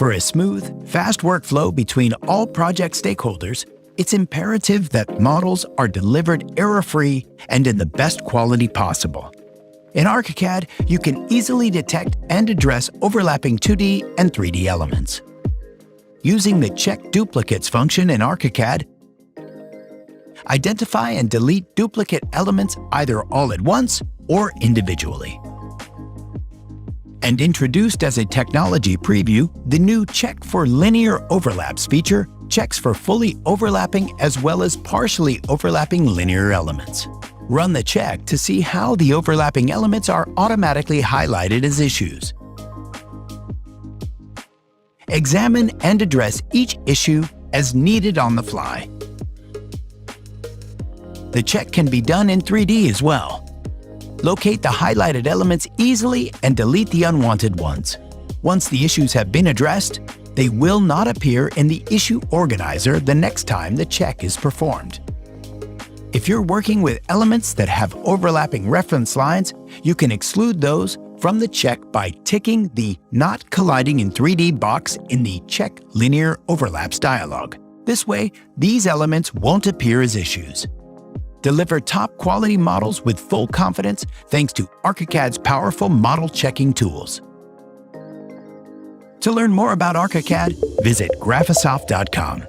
For a smooth, fast workflow between all project stakeholders, it's imperative that models are delivered error-free and in the best quality possible. In Archicad, you can easily detect and address overlapping 2D and 3D elements. Using the Check Duplicates function in Archicad, identify and delete duplicate elements either all at once or individually. And introduced as a technology preview, the new Check for Linear Overlaps feature checks for fully overlapping as well as partially overlapping linear elements. Run the check to see how the overlapping elements are automatically highlighted as issues. Examine and address each issue as needed on the fly. The check can be done in 3D as well. Locate the highlighted elements easily and delete the unwanted ones. Once the issues have been addressed, they will not appear in the issue organizer the next time the check is performed. If you're working with elements that have overlapping reference lines, you can exclude those from the check by ticking the Not Colliding in 3D box in the Check Linear Overlaps dialog. This way, these elements won't appear as issues. Deliver top-quality models with full confidence thanks to Archicad's powerful model checking tools. To learn more about Archicad, visit graphisoft.com.